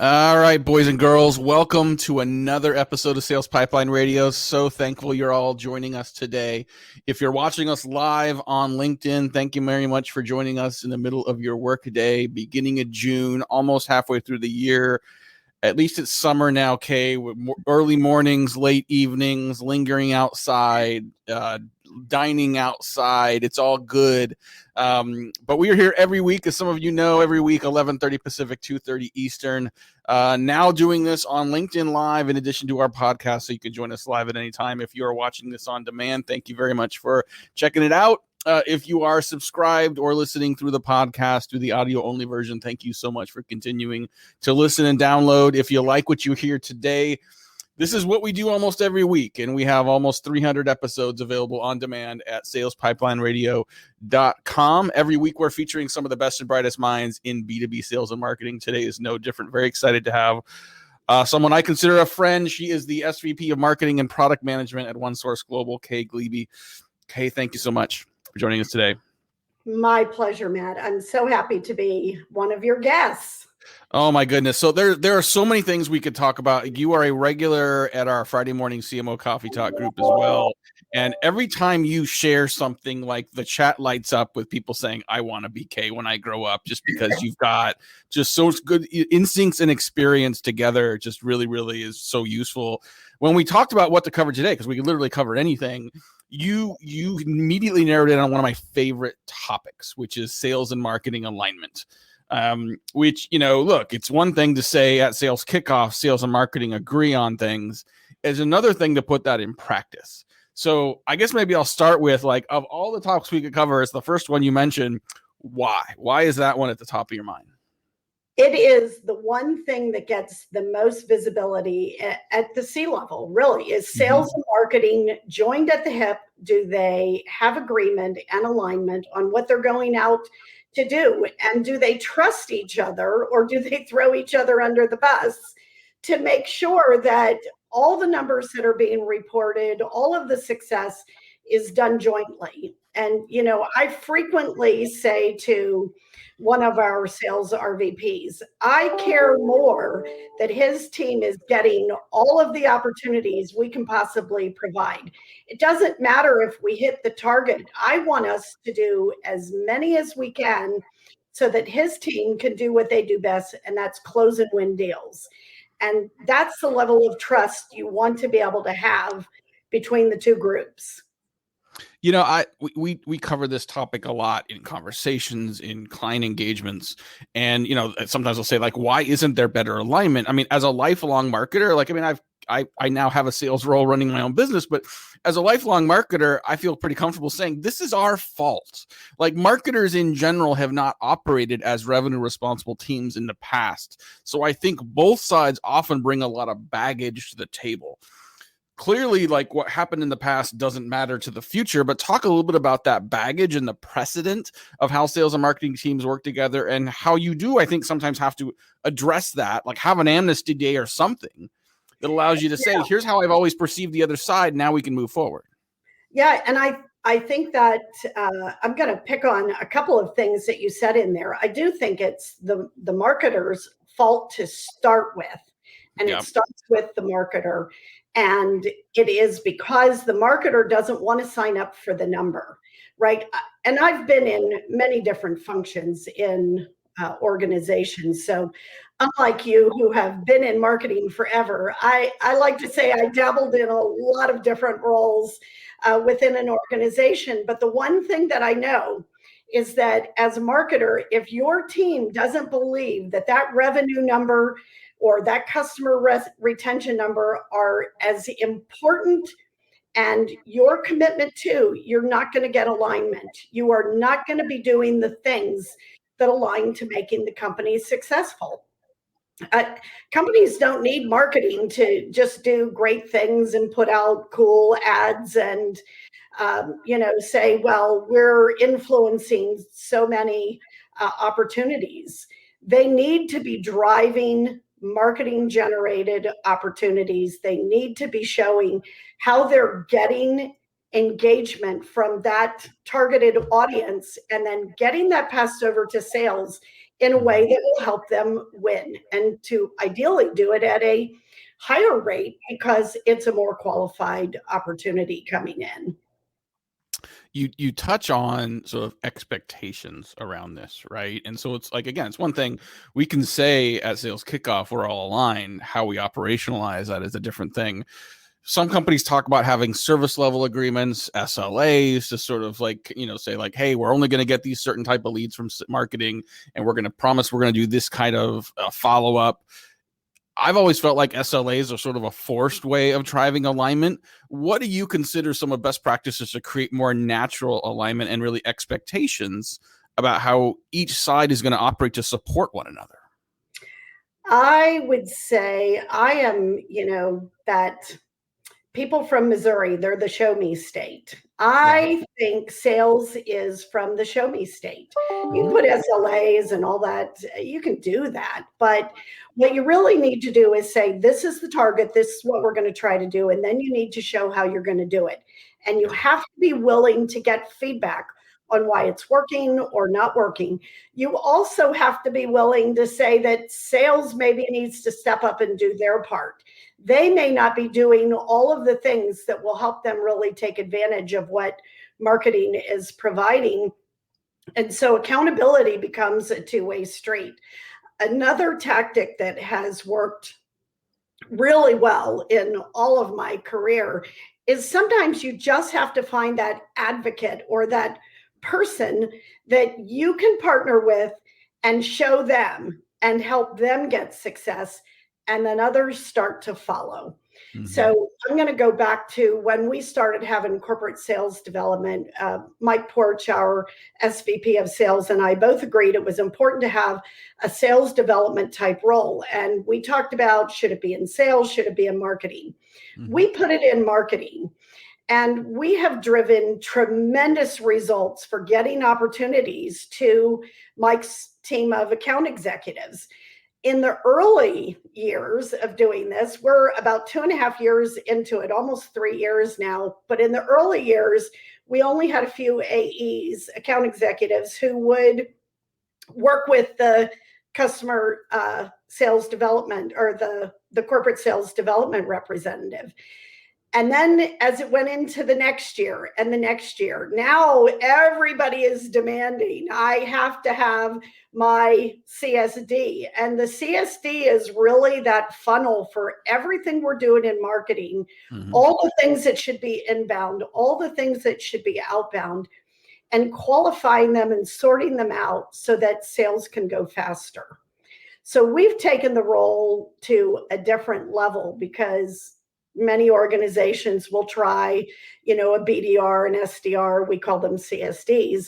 All right, boys and girls, welcome to another episode of Sales Pipeline Radio. So thankful you're all joining us today. If you're watching us live on LinkedIn, thank you very much for joining us in the middle of your workday, beginning of June, almost halfway through the year. At least it's summer now, Kay, with early mornings, late evenings, lingering outside, dining outside. It's all good. But we are here every week, as some of you know, every week, 11:30 Pacific, 2:30 Eastern. Now doing this on LinkedIn Live in addition to our podcast, so you can join us live at any time. If you are watching this on demand, thank you very much for checking it out. If you are subscribed or listening through the podcast, through the audio only version, thank you so much for continuing to listen and download. If you like what you hear today, this is what we do almost every week, and we have almost 300 episodes available on demand at salespipelineradio.com. Every week, we're featuring some of the best and brightest minds in B2B sales and marketing. Today is no different. Very excited to have someone I consider a friend. She is the SVP of Marketing and Product Management at OneSource Global, Kay Gliebe. Kay, thank you so much for joining us today. My pleasure, Matt. I'm so happy to be one of your guests. Oh my goodness. So there are so many things we could talk about. You are a regular at our Friday morning CMO Coffee Talk group as well. And every time you share something, like the chat lights up with people saying, I want to be Kay when I grow up, just because you've got just so good instincts and experience together. Just really, really is so useful. When we talked about what to cover today, because we could literally cover anything, you immediately narrowed in on one of my favorite topics, which is sales and marketing alignment. Which, look, it's one thing to say at sales kickoff, sales and marketing agree on things. It's another thing to put that in practice. So I guess maybe I'll start with, of all the topics we could cover, it's the first one you mentioned. Why? Why is that one at the top of your mind? It is the one thing that gets the most visibility at the C-level, really, is sales and marketing joined at the hip. Do they have agreement and alignment on what they're going out to do? And do they trust each other, or do they throw each other under the bus to make sure that all the numbers that are being reported, all of the success is done jointly? And, I frequently say to one of our sales RVPs, I care more that his team is getting all of the opportunities we can possibly provide. It doesn't matter if we hit the target. I want us to do as many as we can so that his team can do what they do best, and that's close and win deals. And that's the level of trust you want to be able to have between the two groups. We cover this topic a lot in conversations, in client engagements, and sometimes I'll say, why isn't there better alignment? I mean, as a lifelong marketer, I now have a sales role running my own business, but as a lifelong marketer, I feel pretty comfortable saying this is our fault. Marketers in general have not operated as revenue responsible teams in the past, so I think both sides often bring a lot of baggage to the table. Clearly, what happened in the past doesn't matter to the future, but talk a little bit about that baggage and the precedent of how sales and marketing teams work together, and how you do, I think, sometimes have to address that, have an amnesty day or something that allows you to say, here's how I've always perceived the other side. Now we can move forward. Yeah. And I think that I'm going to pick on a couple of things that you said in there. I do think it's the marketer's fault to start with, and it starts with the marketer. And it is because the marketer doesn't want to sign up for the number, right? And I've been in many different functions in organizations. So unlike you, who have been in marketing forever, I like to say I dabbled in a lot of different roles within an organization. But the one thing that I know is that as a marketer, if your team doesn't believe that revenue number or that customer retention number are as important and your commitment to, you're not going to get alignment. You are not going to be doing the things that align to making the company successful. Companies don't need marketing to just do great things and put out cool ads and, say, well, we're influencing so many opportunities. They need to be driving marketing generated opportunities. They need to be showing how they're getting engagement from that targeted audience, and then getting that passed over to sales in a way that will help them win, and to ideally do it at a higher rate because it's a more qualified opportunity coming in. You touch on sort of expectations around this, right? And so it's like, again, it's one thing we can say at Sales Kickoff, we're all aligned. How we operationalize that is a different thing. Some companies talk about having service level agreements, SLAs, to sort of like, say like, hey, we're only going to get these certain type of leads from marketing, and we're going to promise we're going to do this kind of follow up. I've always felt like SLAs are sort of a forced way of driving alignment. What do you consider some of best practices to create more natural alignment and really expectations about how each side is going to operate to support one another? I would say I am, that people from Missouri, they're the show me state. I think sales is from the show me state. You can put SLAs and all that, you can do that. But what you really need to do is say, this is the target, this is what we're going to try to do. And then you need to show how you're going to do it. And you have to be willing to get feedback on why it's working or not working. You also have to be willing to say that sales maybe needs to step up and do their part. They may not be doing all of the things that will help them really take advantage of what marketing is providing. And so accountability becomes a two-way street. Another tactic that has worked really well in all of my career is sometimes you just have to find that advocate or that person that you can partner with and show them and help them get success, and then others start to follow. So I'm going to go back to when we started having corporate sales development. Mike Porch, our SVP of sales, and I both agreed it was important to have a sales development type role. And we talked about, should it be in sales? Should it be in marketing? We put it in marketing. And we have driven tremendous results for getting opportunities to Mike's team of account executives. In the early years of doing this, we're about 2.5 years into it, almost 3 years now. But in the early years, we only had a few AEs, account executives, who would work with the customer sales development or the corporate sales development representative. And then as it went into the next year and the next year, now everybody is demanding, I have to have my CSD. And the CSD is really that funnel for everything we're doing in marketing, all the things that should be inbound, all the things that should be outbound, and qualifying them and sorting them out so that sales can go faster. So we've taken the role to a different level because many organizations will try, a BDR and SDR, we call them CSDs.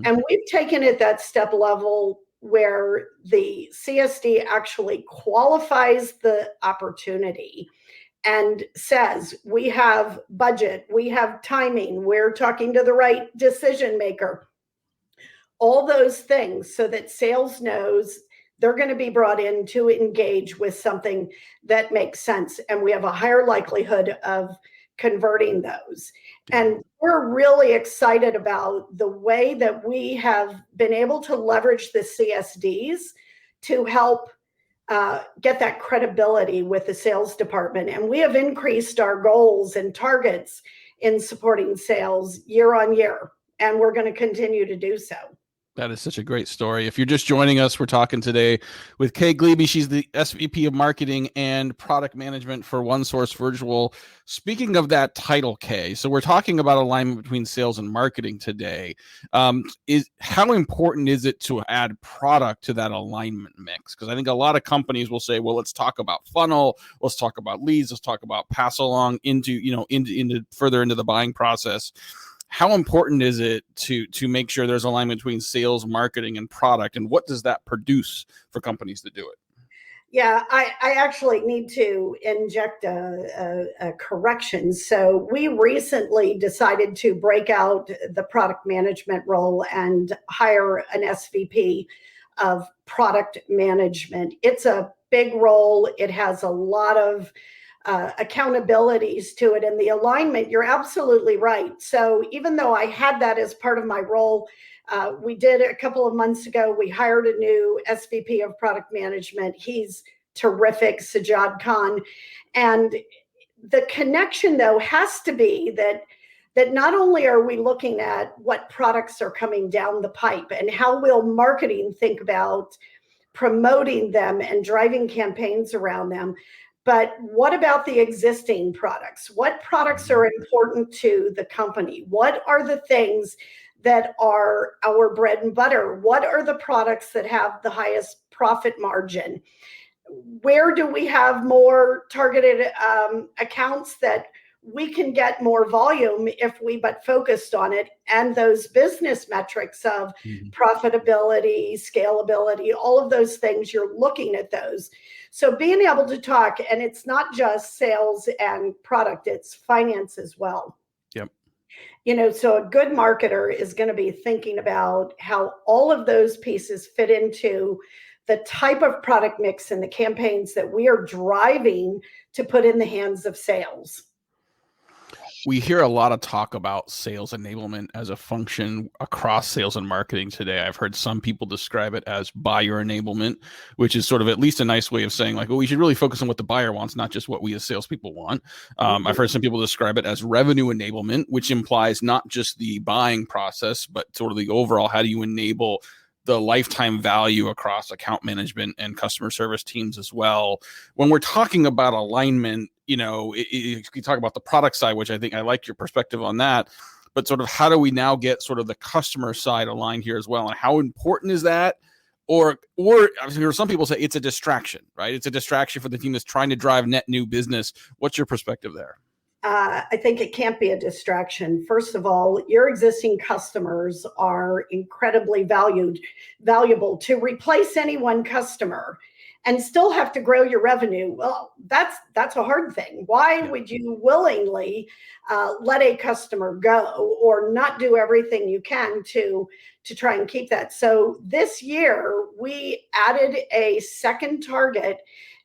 And we've taken it that step level where the CSD actually qualifies the opportunity and says, we have budget, we have timing, we're talking to the right decision maker, all those things, so that sales knows they're going to be brought in to engage with something that makes sense. And we have a higher likelihood of converting those. And we're really excited about the way that we have been able to leverage the CSDs to help get that credibility with the sales department. And we have increased our goals and targets in supporting sales year on year. And we're going to continue to do so. That is such a great story. If you're just joining us, we're talking today with Kay Glebe. She's the SVP of Marketing and Product Management for OneSource Virtual. Speaking of that title, Kay, so we're talking about alignment between sales and marketing today. How important is it to add product to that alignment mix? Because I think a lot of companies will say, well, let's talk about funnel, let's talk about leads, let's talk about pass along into further into the buying process. How important is it to make sure there's alignment between sales, marketing, and product? And what does that produce for companies that do it? Yeah, I actually need to inject a correction. So we recently decided to break out the product management role and hire an SVP of product management. It's a big role. It has a lot of accountabilities to it, and the alignment, you're absolutely right. So even though I had that as part of my role We did a couple of months ago. We hired a new SVP of product management. He's terrific, Sajad Khan. And the connection, though, has to be that not only are we looking at what products are coming down the pipe and how will marketing think about promoting them and driving campaigns around them, but what about the existing products? What products are important to the company? What are the things that are our bread and butter? What are the products that have the highest profit margin? Where do we have more targeted accounts that we can get more volume if we but focused on it? And those business metrics of profitability, scalability, all of those things, you're looking at those. So being able to talk, and it's not just sales and product, it's finance as well. Yep. So a good marketer is going to be thinking about how all of those pieces fit into the type of product mix and the campaigns that we are driving to put in the hands of sales. We hear a lot of talk about sales enablement as a function across sales and marketing today. I've heard some people describe it as buyer enablement, which is sort of at least a nice way of saying like, well, we should really focus on what the buyer wants, not just what we as salespeople want. I've heard some people describe it as revenue enablement, which implies not just the buying process, but sort of the overall, how do you enable the lifetime value across account management and customer service teams as well. When we're talking about alignment, you talk about the product side, which I think I like your perspective on that, but sort of how do we now get sort of the customer side aligned here as well? And how important is that? Or some people say it's a distraction, right? It's a distraction for the team that's trying to drive net new business. What's your perspective there? I think it can't be a distraction. First of all, your existing customers are incredibly valuable. To replace any one customer and still have to grow your revenue, well, that's a hard thing. Why would you willingly let a customer go or not do everything you can to try and keep that? So this year, we added a second target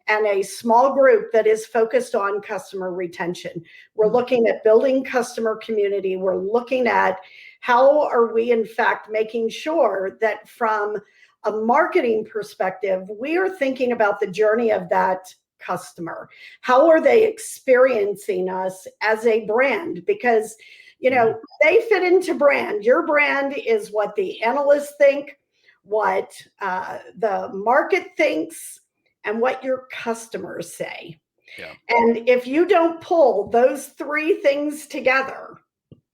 and a small group that is focused on customer retention. We're looking at building customer community. We're looking at how are we, in fact, making sure that from a marketing perspective, we are thinking about the journey of that customer. How are they experiencing us as a brand? Because, they fit into brand. Your brand is what the analysts think, what the market thinks, and what your customers say. Yeah. And if you don't pull those three things together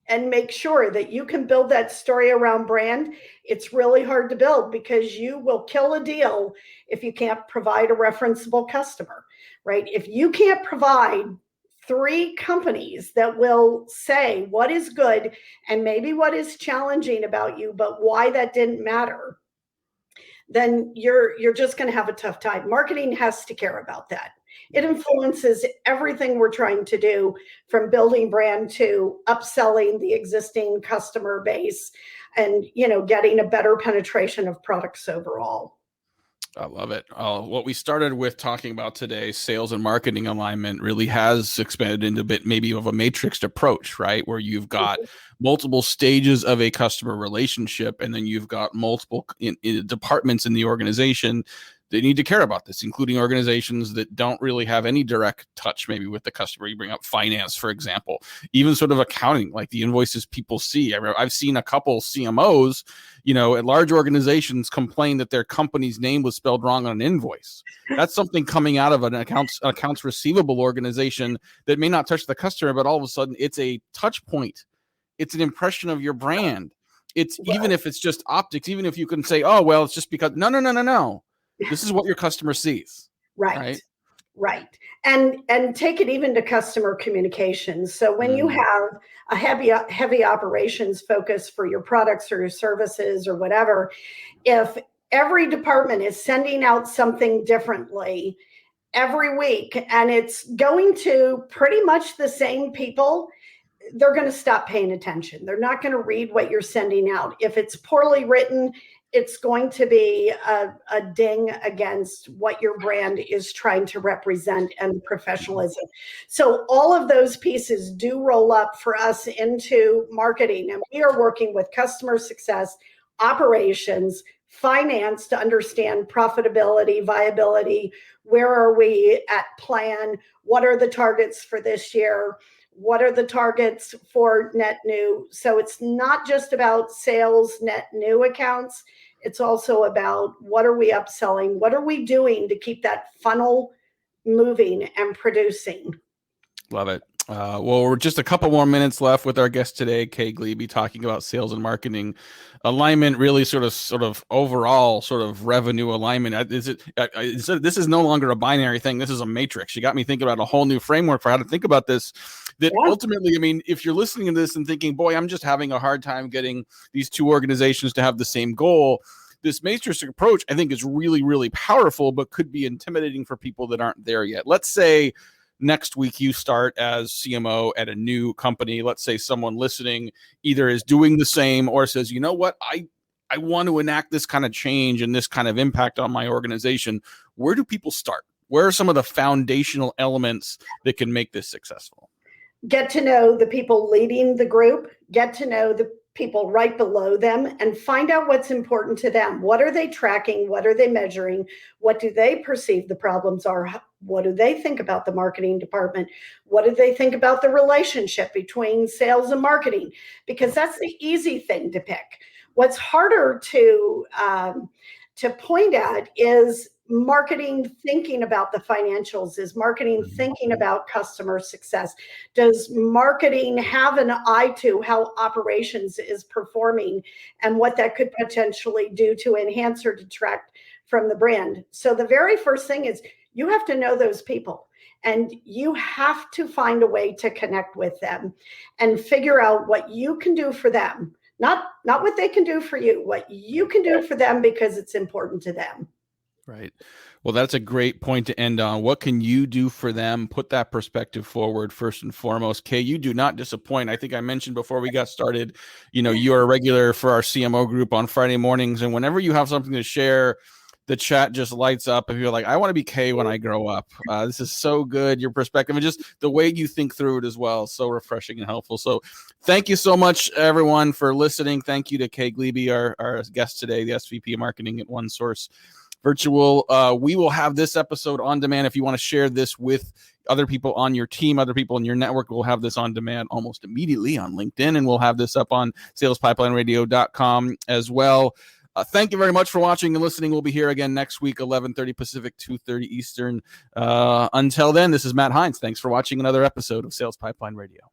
and make sure that you can build that story around brand, it's really hard to build because you will kill a deal if you can't provide a referenceable customer, right? If you can't provide three companies that will say what is good and maybe what is challenging about you, but why that didn't matter, then you're just going to have a tough time. Marketing has to care about that. It influences everything we're trying to do, from building brand to upselling the existing customer base and, getting a better penetration of products overall. I love it. What we started with talking about today, sales and marketing alignment, really has expanded into a bit maybe of a matrixed approach, right? Where you've got multiple stages of a customer relationship, and then you've got multiple departments in the organization that need to care about this, including organizations that don't really have any direct touch maybe with the customer. You bring up finance, for example, even sort of accounting, like the invoices people see. I've seen a couple CMOs, at large organizations complain that their company's name was spelled wrong on an invoice. That's something coming out of an accounts receivable organization that may not touch the customer, but all of a sudden it's a touch point. It's an impression of your brand. It's even if it's just optics, even if you can say, oh, well, it's just because no. This is what your customer sees. Right. And take it even to customer communications. So when you have a heavy operations focus for your products or your services or whatever, if every department is sending out something differently every week and it's going to pretty much the same people, they're going to stop paying attention. They're not going to read what you're sending out. If it's poorly written, it's going to be a ding against what your brand is trying to represent and professionalism. So all of those pieces do roll up for us into marketing, and we are working with customer success, operations, finance to understand profitability, viability, where are we at plan, what are the targets for this year, what are the targets for net new. So it's not just about sales, net new accounts. It's also about what are we upselling, what are we doing to keep that funnel moving and producing. Love it. Well, we're just a couple more minutes left with our guest today, Kay Gliebe, talking about sales and marketing alignment, really sort of overall sort of revenue alignment. This is no longer a binary thing. This is a matrix. You got me thinking about a whole new framework for how to think about this. That ultimately, I mean, if you're listening to this and thinking, boy, I'm just having a hard time getting these two organizations to have the same goal, this matrix approach, I think, is really, really powerful, but could be intimidating for people that aren't there yet. Let's say next week you start as CMO at a new company. Let's say someone listening either is doing the same or says, you know what, I want to enact this kind of change and this kind of impact on my organization. Where do people start? Where are some of the foundational elements that can make this successful? Get to know the people leading the group, get to know the people right below them, and find out what's important to them. What are they tracking? What are they measuring? What do they perceive the problems are? What do they think about the marketing department? What do they think about the relationship between sales and marketing? Because that's the easy thing to pick. What's harder to point at is marketing thinking about the financials. Is marketing thinking about customer success? Does marketing have an eye to how operations is performing and what that could potentially do to enhance or detract from the brand? So the very first thing is you have to know those people, and you have to find a way to connect with them and figure out what you can do for them. Not what they can do for you, what you can do for them because it's important to them. Right. Well, that's a great point to end on. What can you do for them? Put that perspective forward first and foremost. Kay, you do not disappoint. I think I mentioned before we got started, you are a regular for our CMO group on Friday mornings. And whenever you have something to share, the chat just lights up. If you're like, I want to be Kay when I grow up. This is so good. Your perspective and just the way you think through it as well. So refreshing and helpful. So thank you so much, everyone, for listening. Thank you to Kay Gliebe, our guest today, the SVP of Marketing at OneSource Virtual. We will have this episode on demand. If you want to share this with other people on your team, other people in your network, we'll have this on demand almost immediately on LinkedIn, and we'll have this up on salespipelineradio.com as well. Thank you very much for watching and listening. We'll be here again next week, 11:30 Pacific, 2:30 Eastern. Until then, this is Matt Hines. Thanks for watching another episode of Sales Pipeline Radio.